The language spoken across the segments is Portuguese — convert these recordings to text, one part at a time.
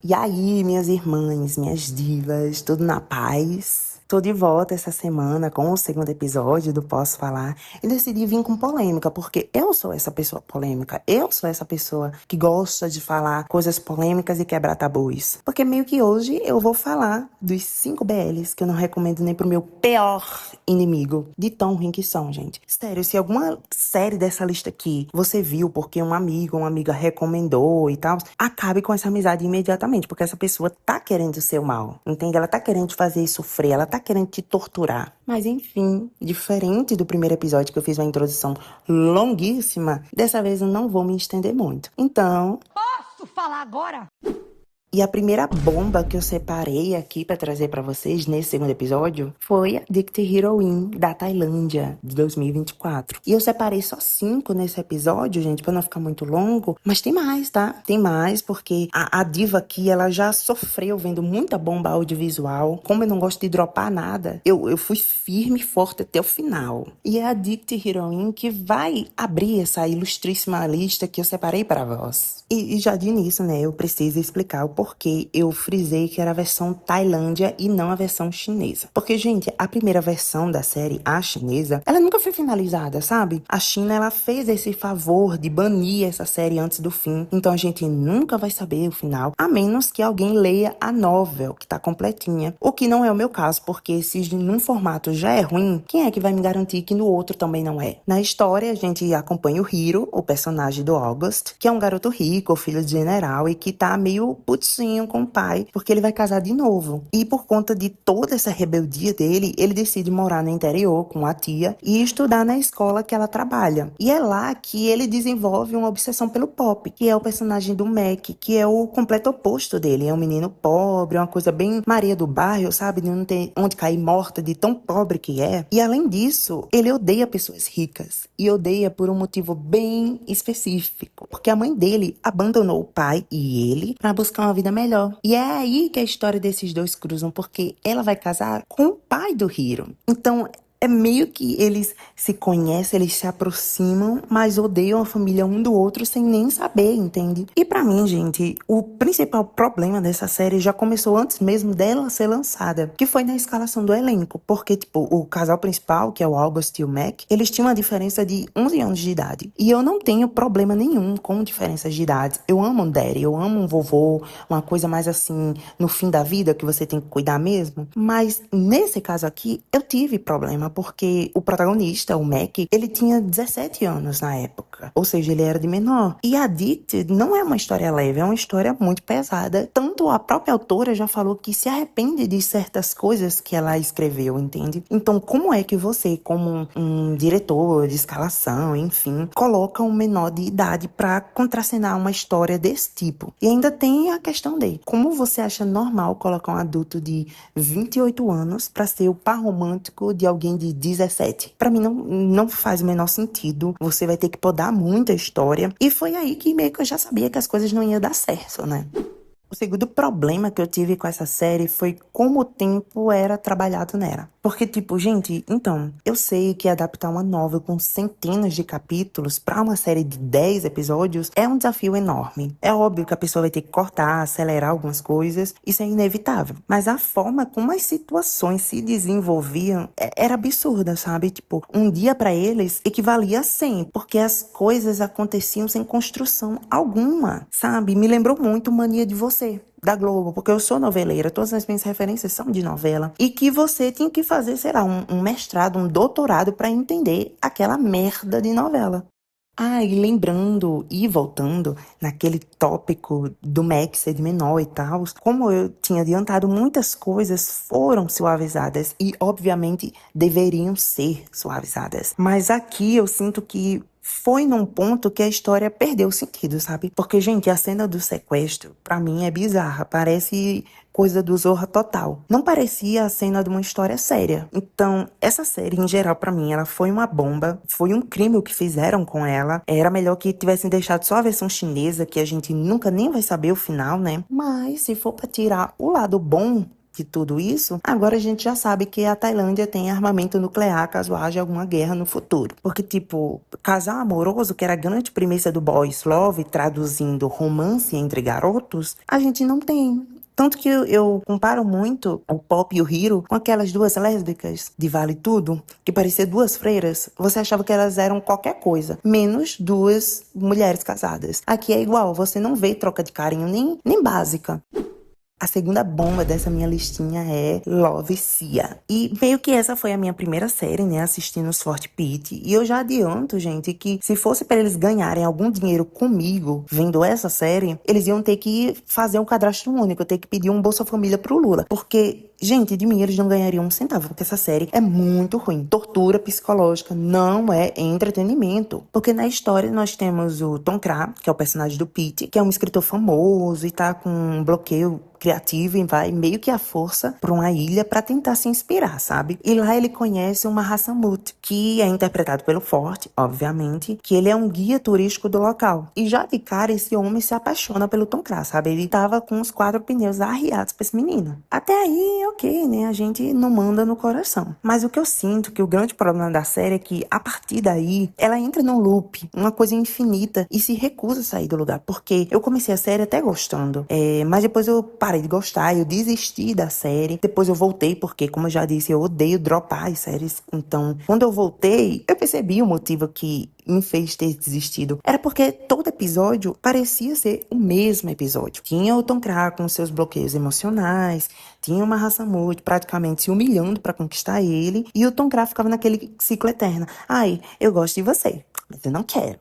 E aí, minhas irmãs, minhas divas, tudo na paz? Tô de volta essa semana com o segundo episódio do Posso Falar e decidi vir com polêmica, porque eu sou essa pessoa polêmica, eu sou essa pessoa que gosta de falar coisas polêmicas e quebrar tabus. Porque meio que hoje eu vou falar dos 5 BLs que eu não recomendo nem pro meu pior inimigo, de tão ruim que são, gente. Sério, se alguma série dessa lista aqui você viu porque um amigo ou uma amiga recomendou e tal, acabe com essa amizade imediatamente, porque essa pessoa tá querendo o seu mal, entende? Ela tá querendo te fazer sofrer, ela tá querendo te torturar. Mas enfim, diferente do primeiro episódio que eu fiz uma introdução longuíssima, dessa vez eu não vou me estender muito. Então, Posso falar agora? e a primeira bomba que eu separei aqui pra trazer pra vocês nesse segundo episódio foi a Addicted Heroine, da Tailândia, de 2024. E eu separei só 5 nesse episódio, gente, pra não ficar muito longo. Mas tem mais, tá? Tem mais, porque a diva aqui, ela já sofreu vendo muita bomba audiovisual. Como eu não gosto de dropar nada, eu fui firme e forte até o final. E é a Addicted Heroine que vai abrir essa ilustríssima lista que eu separei pra vós. E já de início, né, eu preciso explicar o porquê eu frisei que era a versão Tailândia e não a versão chinesa. Porque, gente, a primeira versão da série, a chinesa, ela nunca foi finalizada, sabe? A China, ela fez esse favor de banir essa série antes do fim. Então a gente nunca vai saber o final, a menos que alguém leia a novel, que tá completinha. O que não é o meu caso, porque se num formato já é ruim, quem é que vai me garantir que no outro também não é? Na história, a gente acompanha o Hiro, o personagem do August, que é um garoto rico, filho de general, e que tá meio putinho com o pai, porque ele vai casar de novo. E por conta de toda essa rebeldia dele, ele decide morar no interior com a tia e estudar na escola que ela trabalha. E é lá que ele desenvolve uma obsessão pelo Pop, que é o personagem do Mac, que é o completo oposto dele. É um menino pobre, uma coisa bem Maria do bairro, sabe? De não ter onde cair morta de tão pobre que é. E além disso, ele odeia pessoas ricas. E odeia por um motivo bem específico. Porque a mãe dele abandonou o pai e ele pra buscar uma vida melhor. E é aí que a história desses dois cruzam, porque ela vai casar com o pai do Hiro. Então, é meio que eles se conhecem, eles se aproximam, mas odeiam a família um do outro sem nem saber, entende? E pra mim, gente, o principal problema dessa série já começou antes mesmo dela ser lançada, que foi na escalação do elenco, porque, tipo, o casal principal, que é o August e o Mac, eles tinham uma diferença de 11 anos de idade. E eu não tenho problema nenhum com diferenças de idade. Eu amo um daddy, eu amo um vovô, uma coisa mais assim, no fim da vida, que você tem que cuidar mesmo. Mas, nesse caso aqui, eu tive problema, porque o protagonista, o Mac, ele tinha 17 anos na época. Ou seja, ele era de menor. E Addicted não é uma história leve, é uma história muito pesada. Tanto a própria autora já falou que se arrepende de certas coisas que ela escreveu, entende? Então, como é que você, como um diretor de escalação, enfim, coloca um menor de idade pra contracenar uma história desse tipo? E ainda tem a questão de como você acha normal colocar um adulto de 28 anos pra ser o par romântico de alguém de 17. Pra mim não faz o menor sentido. Você vai ter que podar muita história. E foi aí que meio que eu já sabia que as coisas não iam dar certo, né? O segundo problema que eu tive com essa série foi como o tempo era trabalhado nela. Porque, tipo, gente, então, eu sei que adaptar uma novela com centenas de capítulos pra uma série de 10 episódios é um desafio enorme. É óbvio que a pessoa vai ter que cortar, acelerar algumas coisas, isso é inevitável. Mas a forma como as situações se desenvolviam era absurda, sabe? Tipo, um dia pra eles equivalia a 100, porque as coisas aconteciam sem construção alguma, sabe? Me lembrou muito Mania de Você, da Globo, porque eu sou noveleira, todas as minhas referências são de novela, e que você tinha que fazer, sei lá, um mestrado, um doutorado pra entender aquela merda de novela. Ah, e lembrando e voltando naquele tópico do Mac ser de menor e tal, como eu tinha adiantado, muitas coisas foram suavizadas e, obviamente, deveriam ser suavizadas. Mas aqui eu sinto que foi num ponto que a história perdeu o sentido, sabe? Porque, gente, a cena do sequestro, pra mim, é bizarra. Parece coisa do Zorra Total. Não parecia a cena de uma história séria. Então, essa série, em geral, pra mim, ela foi uma bomba. Foi um crime o que fizeram com ela. Era melhor que tivessem deixado só a versão chinesa, que a gente nunca nem vai saber o final, né? Mas, se for pra tirar o lado bom, de tudo isso, agora a gente já sabe que a Tailândia tem armamento nuclear caso haja alguma guerra no futuro. Porque, tipo, casal amoroso, que era a grande premissa do Boys Love, traduzindo romance entre garotos, a gente não tem. Tanto que eu comparo muito o Pop e o Hiro com aquelas duas lésbicas de Vale Tudo, que pareciam duas freiras. Você achava que elas eram qualquer coisa, menos duas mulheres casadas. Aqui é igual, você não vê troca de carinho nem básica. A segunda bomba dessa minha listinha é Love Sia. E meio que essa foi a minha primeira série, né, assistindo os Forte Pit. E eu já adianto, gente, que se fosse para eles ganharem algum dinheiro comigo, vendo essa série, eles iam ter que fazer um cadastro único, ter que pedir um Bolsa Família pro Lula. Porque, gente, de mim eles não ganhariam um centavo, porque essa série é muito ruim. Tortura psicológica, não é entretenimento. Porque na história nós temos o Tom Kra, que é o personagem do Pete, que é um escritor famoso e tá com um bloqueio criativo e vai meio que à força para uma ilha para tentar se inspirar, sabe? E lá ele conhece uma Hassamut, que é interpretado pelo Forte, obviamente, que ele é um guia turístico do local. E já de cara esse homem se apaixona pelo Tom Kra, sabe? Ele tava com os 4 pneus arriados pra esse menino. Até aí, ok, né? A gente não manda no coração. Mas o que eu sinto, que o grande problema da série é que, a partir daí, ela entra num loop, uma coisa infinita, e se recusa a sair do lugar. Porque eu comecei a série até gostando, mas depois eu parei de gostar, eu desisti da série. Depois eu voltei, porque, como eu já disse, eu odeio dropar as séries. Então, quando eu voltei, eu percebi o motivo que me fez ter desistido. Era porque todo episódio parecia ser o mesmo episódio. Tinha o Tom Kra com seus bloqueios emocionais, tinha uma Hassamut praticamente se humilhando pra conquistar ele, e o Tom Kra ficava naquele ciclo eterno. Ai, eu gosto de você, mas eu não quero.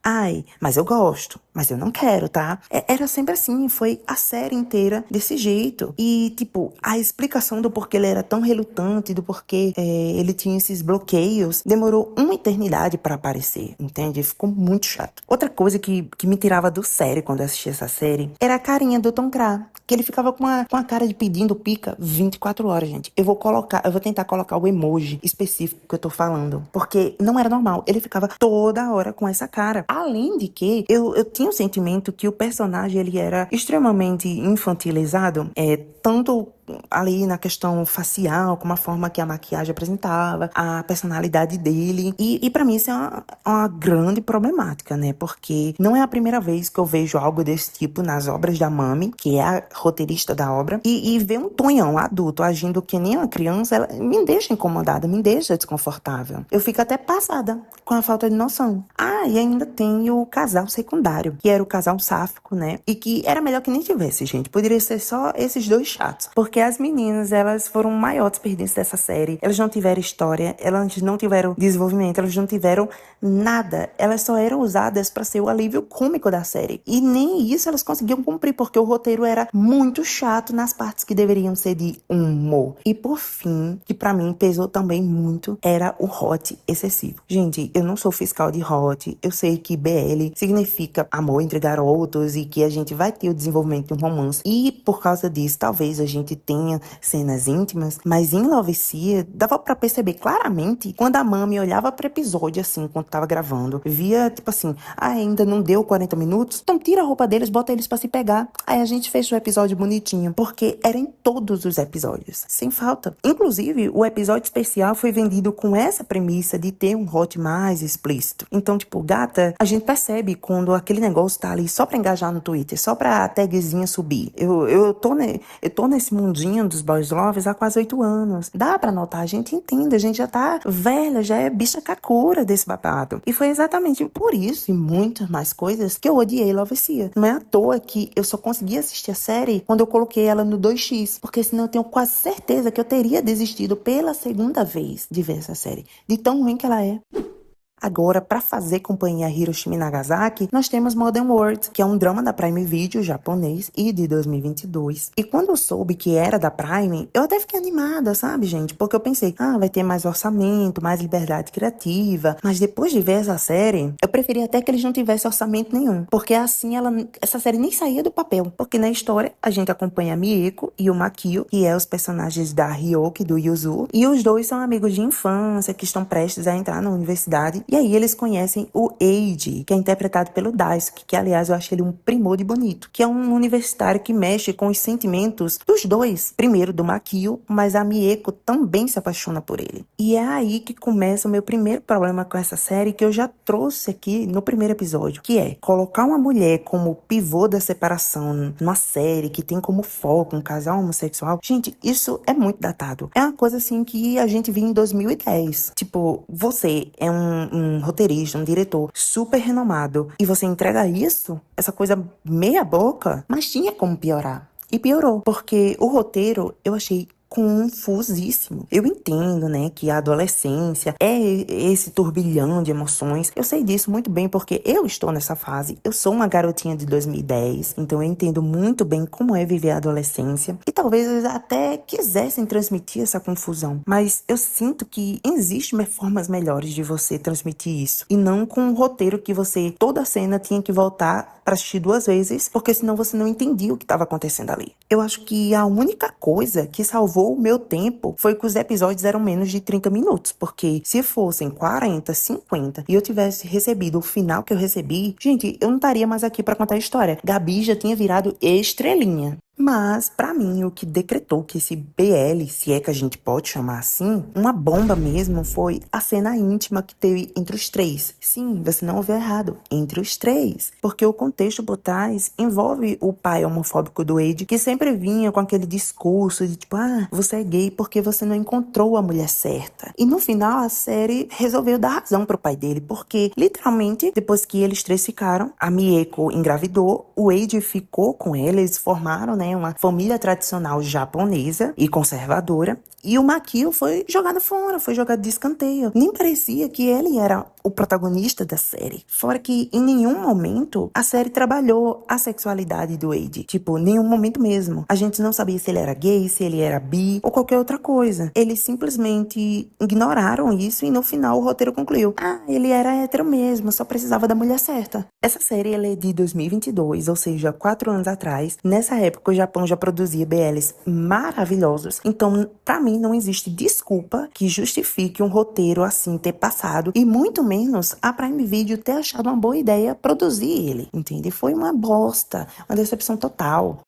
Ai, mas eu gosto, mas eu não quero, tá? Era sempre assim, foi a série inteira desse jeito. E, tipo, a explicação do porquê ele era tão relutante, do porquê ele tinha esses bloqueios, demorou uma eternidade pra aparecer, entende? Ficou muito chato. Outra coisa que me tirava do sério quando eu assistia essa série era a carinha do Tom Kra, que ele ficava com a cara de pedindo pica 24 horas, gente. Eu vou tentar colocar o emoji específico que eu tô falando, porque não era normal. Ele ficava toda hora com essa cara. Além de que, eu tinha o sentimento que o personagem, ele era extremamente infantilizado, tanto ali na questão facial, como a forma que a maquiagem apresentava, a personalidade dele. E pra mim isso é uma grande problemática, né? Porque não é a primeira vez que eu vejo algo desse tipo nas obras da Mami, que é a roteirista da obra, e ver um tonhão adulto agindo que nem uma criança, ela me deixa incomodada, me deixa desconfortável. Eu fico até passada com a falta de noção. Ah, e ainda tem o casal secundário, que era o casal sáfico, né? E que era melhor que nem tivesse, gente. Poderia ser só esses dois chatos. Porque as meninas, elas foram o maior desperdício dessa série. Elas não tiveram história, elas não tiveram desenvolvimento, elas não tiveram nada. Elas só eram usadas pra ser o alívio cômico da série. E nem isso elas conseguiam cumprir, porque o roteiro era muito chato nas partes que deveriam ser de humor. E por fim, que pra mim pesou também muito, era o hot excessivo. Gente, eu não sou fiscal de hot, eu sei que BL significa amor entre garotos e que a gente vai ter o desenvolvimento de um romance. E por causa disso, talvez a gente tenha cenas íntimas, mas em Love Sia, dava pra perceber claramente quando a Mami olhava pro episódio, assim, quando tava gravando, via, tipo assim, ainda não deu 40 minutos, então tira a roupa deles, bota eles pra se pegar. Aí a gente fechou o episódio bonitinho, porque era em todos os episódios, sem falta. Inclusive, o episódio especial foi vendido com essa premissa de ter um hot mais explícito. Então, tipo, gata, a gente percebe quando aquele negócio tá ali só pra engajar no Twitter, só pra tagzinha subir. Eu tô nesse mundinho dos boys lovers há quase 8 anos. Dá pra notar, a gente entende, a gente já tá velha, já é bicha kakura desse babado. E foi exatamente por isso e muitas mais coisas que eu odiei Love Sia. Não é à toa que eu só consegui assistir a série quando eu coloquei ela no 2x, porque senão eu tenho quase certeza que eu teria desistido pela segunda vez de ver essa série, de tão ruim que ela é. Agora, para fazer companhia a Hiroshima e Nagasaki, nós temos Modern World, que é um drama da Prime Video japonês e de 2022. E quando eu soube que era da Prime, eu até fiquei animada, sabe, gente? Porque eu pensei, vai ter mais orçamento, mais liberdade criativa. Mas depois de ver essa série, eu preferia até que eles não tivessem orçamento nenhum. Porque assim, essa série nem saía do papel. Porque na história, a gente acompanha a Mieko e o Makio, que é os personagens da Ryoki e do Yuzu. E os dois são amigos de infância, que estão prestes a entrar na universidade. E aí eles conhecem o Eiji, que é interpretado pelo Daisuke, que aliás eu acho ele um primor de bonito, que é um universitário que mexe com os sentimentos dos dois. Primeiro do Makio, mas a Mieko também se apaixona por ele. E é aí que começa o meu primeiro problema com essa série, que eu já trouxe aqui no primeiro episódio, que é colocar uma mulher como pivô da separação numa série que tem como foco um casal homossexual. Gente, isso é muito datado. É uma coisa assim que a gente viu em 2010. Tipo, você é um roteirista, um diretor super renomado e você entrega isso, essa coisa meia boca, mas tinha como piorar. E piorou, porque o roteiro eu achei confusíssimo. Eu entendo, né, que a adolescência é esse turbilhão de emoções. Eu sei disso muito bem porque eu estou nessa fase. Eu sou uma garotinha de 2010, então eu entendo muito bem como é viver a adolescência. E talvez eles até quisessem transmitir essa confusão, mas eu sinto que existem formas melhores de você transmitir isso, e não com um roteiro que você, toda cena, tinha que voltar para assistir 2 vezes, porque senão você não entendia o que estava acontecendo ali. Eu acho que a única coisa que salvou o meu tempo foi que os episódios eram menos de 30 minutos, porque se fossem 40, 50 e eu tivesse recebido o final que eu recebi, gente, eu não estaria mais aqui para contar a história. Gabi já tinha virado estrelinha. Mas, pra mim, o que decretou que esse BL, se é que a gente pode chamar assim, uma bomba mesmo, foi a cena íntima que teve entre os três. Sim, você não ouviu errado, entre os três. Porque o contexto por trás envolve o pai homofóbico do Eiji, que sempre vinha com aquele discurso de tipo, você é gay porque você não encontrou a mulher certa. E no final, a série resolveu dar razão pro pai dele, porque, literalmente, depois que eles três ficaram, a Mieko engravidou, o Eiji ficou com ela, eles formaram, né, uma família tradicional japonesa e conservadora, e o Makio foi jogado fora, foi jogado de escanteio. Nem parecia que ele era o protagonista da série. Fora que em nenhum momento a série trabalhou a sexualidade do Eiji. Tipo, nenhum momento mesmo. A gente não sabia se ele era gay, se ele era bi ou qualquer outra coisa. Eles simplesmente ignoraram isso e no final o roteiro concluiu. Ele era hétero mesmo, só precisava da mulher certa. Essa série ela é de 2022, ou seja, 4 anos atrás. Nessa época o Japão já produzia BLs maravilhosos. Então, pra mim, não existe desculpa que justifique um roteiro assim ter passado, e muito menos a Prime Video ter achado uma boa ideia produzir ele, entende? Foi uma bosta, uma decepção total.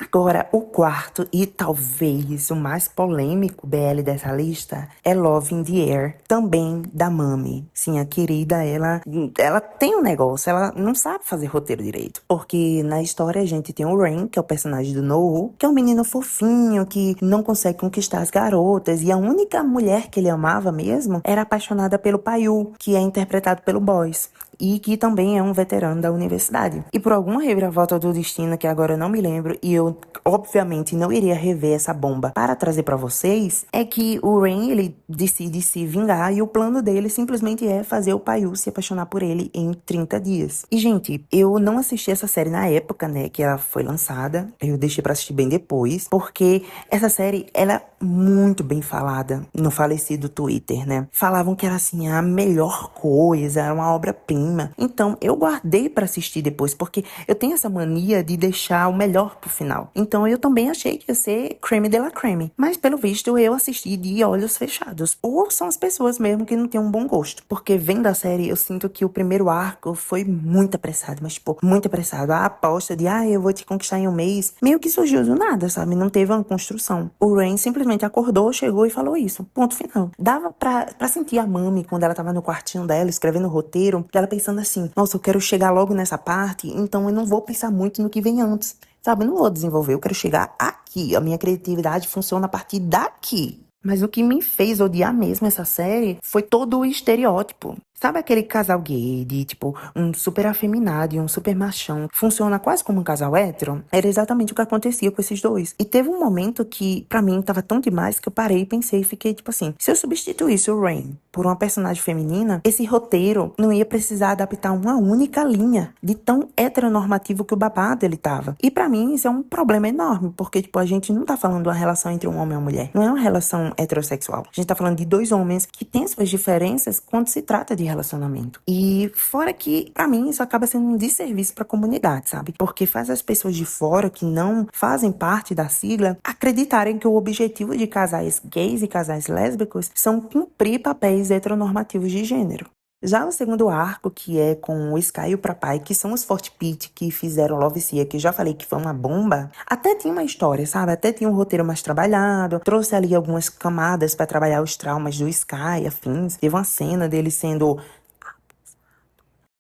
Agora, o quarto e talvez o mais polêmico BL dessa lista é Love in the Air, também da Mami. Sim, a querida, ela tem um negócio, ela não sabe fazer roteiro direito. Porque na história a gente tem o Rain, que é o personagem do No, que é um menino fofinho, que não consegue conquistar as garotas, e a única mulher que ele amava mesmo era apaixonada pelo Payu, que é interpretado pelo Boys, e que também é um veterano da universidade. E por alguma reviravolta do destino, que agora eu não me lembro, e eu obviamente não iria rever essa bomba para trazer pra vocês, é que o Rain, ele decide se vingar, e o plano dele simplesmente é fazer o Payu se apaixonar por ele em 30 dias. E, gente, eu não assisti essa série na época, né, que ela foi lançada. Eu deixei pra assistir bem depois, porque essa série, ela é muito bem falada no falecido Twitter, né? Falavam que era, assim, a melhor coisa, era uma obra-prima. Então, eu guardei pra assistir depois, porque eu tenho essa mania de deixar o melhor pro final. Então, eu também achei que ia ser creme de la creme. Mas, pelo visto, eu assisti de olhos fechados. Ou são as pessoas mesmo que não têm um bom gosto. Porque, vendo a série, eu sinto que o primeiro arco foi muito apressado. Mas, tipo, muito apressado. A aposta de, eu vou te conquistar em um mês, meio que surgiu do nada, sabe? Não teve uma construção. O Rain simplesmente acordou, chegou e falou isso. Ponto final. Dava pra sentir a Mami quando ela tava no quartinho dela, escrevendo o roteiro, dela pensando assim, nossa, eu quero chegar logo nessa parte, então eu não vou pensar muito no que vem antes. Sabe, eu não vou desenvolver, eu quero chegar aqui. A minha criatividade funciona a partir daqui. Mas o que me fez odiar mesmo essa série foi todo o estereótipo. Sabe aquele casal gay de, tipo, um super afeminado e um super machão? Funciona quase como um casal hétero? Era exatamente o que acontecia com esses dois. E teve um momento que, pra mim, tava tão demais que eu parei e pensei e fiquei, tipo assim, se eu substituísse o Rain por uma personagem feminina, esse roteiro não ia precisar adaptar uma única linha de tão heteronormativo que o babado ele tava. E pra mim, isso é um problema enorme, porque, tipo, a gente não tá falando de uma relação entre um homem e uma mulher. Não é uma relação heterossexual. A gente tá falando de 2 homens que têm suas diferenças quando se trata de relacionamento. E fora que, pra mim, isso acaba sendo um desserviço pra comunidade, sabe? Porque faz as pessoas de fora que não fazem parte da sigla acreditarem que o objetivo de casais gays e casais lésbicos são cumprir papéis heteronormativos de gênero. Já o segundo arco, que é com o Sky e o Papai, que são os Forte Pit que fizeram Love Sia, que eu já falei que foi uma bomba, até tinha uma história, sabe? Até tinha um roteiro mais trabalhado, trouxe ali algumas camadas pra trabalhar os traumas do Sky, afins. Teve uma cena dele sendo...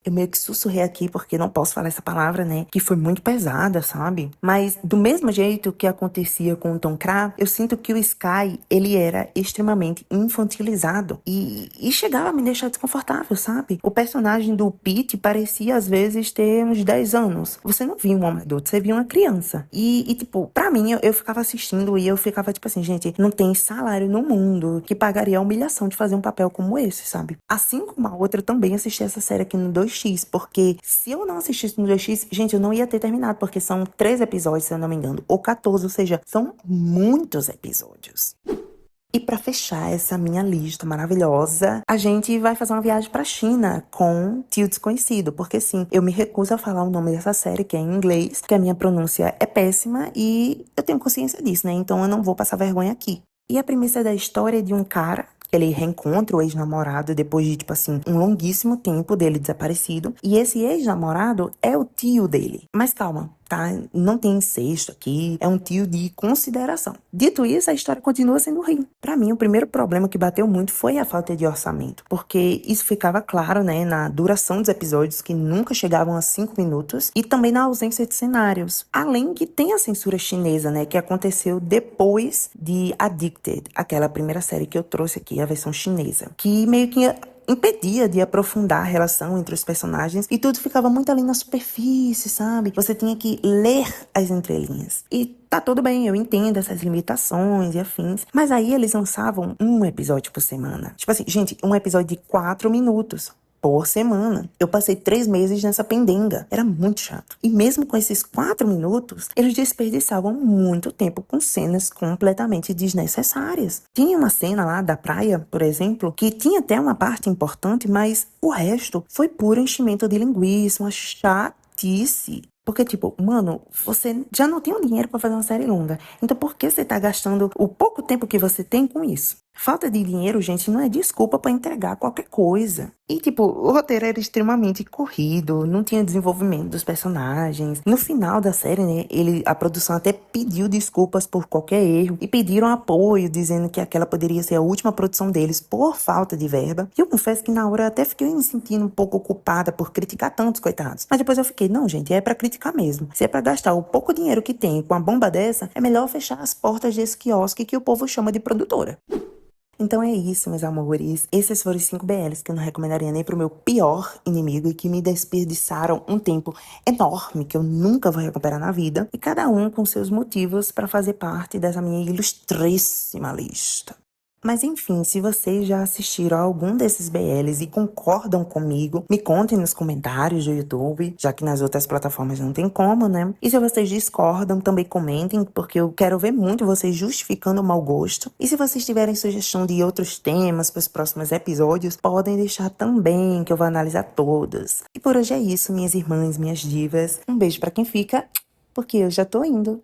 Eu meio que sussurrei aqui porque não posso falar essa palavra, né? Que foi muito pesada, sabe? Mas do mesmo jeito que acontecia com o Tom Kra, eu sinto que o Sky, ele era extremamente infantilizado e chegava a me deixar desconfortável, sabe? O personagem do Pete parecia às vezes ter uns 10 anos. Você não via um homem adulto, você via uma criança. Tipo, pra mim, eu ficava assistindo e eu ficava tipo assim, gente, não tem salário no mundo que pagaria a humilhação de fazer um papel como esse, sabe? Assim como a outra, eu também assisti essa série aqui no 2x, porque se eu não assistisse no 2x, gente, eu não ia ter terminado, porque são 13 episódios, se eu não me engano, ou 14, ou seja, são muitos episódios. E pra fechar essa minha lista maravilhosa, a gente vai fazer uma viagem pra China com Tio Desconhecido, porque sim, eu me recuso a falar o nome dessa série, que é em inglês, porque a minha pronúncia é péssima e eu tenho consciência disso, né? Então eu não vou passar vergonha aqui. E a premissa da história é de um cara. Ele reencontra o ex-namorado depois de, tipo assim, um longuíssimo tempo dele desaparecido. E esse ex-namorado é o tio dele. Mas calma, tá? Não tem incesto aqui. É um tio de consideração. Dito isso, a história continua sendo ruim. Pra mim, o primeiro problema que bateu muito foi a falta de orçamento. Porque isso ficava claro, né, na duração dos episódios, que nunca chegavam a 5 minutos. E também na ausência de cenários. Além que tem a censura chinesa, né, que aconteceu depois de Addicted, aquela primeira série que eu trouxe aqui, a versão chinesa, que meio que impedia de aprofundar a relação entre os personagens e tudo ficava muito ali na superfície, sabe? Você tinha que ler as entrelinhas. E tá tudo bem, eu entendo essas limitações e afins, mas aí eles lançavam um episódio por semana. Tipo assim, gente, um episódio de 4 minutos por semana. Eu passei 3 meses nessa pendenga. Era muito chato. E mesmo com esses 4 minutos, eles desperdiçavam muito tempo com cenas completamente desnecessárias. Tinha uma cena lá da praia, por exemplo, que tinha até uma parte importante, mas o resto foi puro enchimento de linguiça, uma chatice. Porque, tipo, mano, você já não tem o dinheiro pra fazer uma série longa. Então, por que você tá gastando o pouco tempo que você tem com isso? Falta de dinheiro, gente, não é desculpa pra entregar qualquer coisa. E, tipo, o roteiro era extremamente corrido, não tinha desenvolvimento dos personagens. No final da série, né, a produção até pediu desculpas por qualquer erro e pediram apoio, dizendo que aquela poderia ser a última produção deles por falta de verba. E eu confesso que na hora eu até fiquei me sentindo um pouco culpada por criticar tantos coitados. Mas depois eu fiquei, não, gente, é pra criticar mesmo. Se é pra gastar o pouco dinheiro que tem com uma bomba dessa, é melhor fechar as portas desse quiosque que o povo chama de produtora. Então é isso, meus amores. Esses foram os 5 BLs que eu não recomendaria nem pro meu pior inimigo e que me desperdiçaram um tempo enorme que eu nunca vou recuperar na vida. E cada um com seus motivos para fazer parte dessa minha ilustríssima lista. Mas enfim, se vocês já assistiram a algum desses BLs e concordam comigo, me contem nos comentários do YouTube, já que nas outras plataformas não tem como, né? E se vocês discordam, também comentem, porque eu quero ver muito vocês justificando o mau gosto. E se vocês tiverem sugestão de outros temas para os próximos episódios, podem deixar também, que eu vou analisar todos. E por hoje é isso, minhas irmãs, minhas divas. Um beijo pra quem fica, porque eu já tô indo.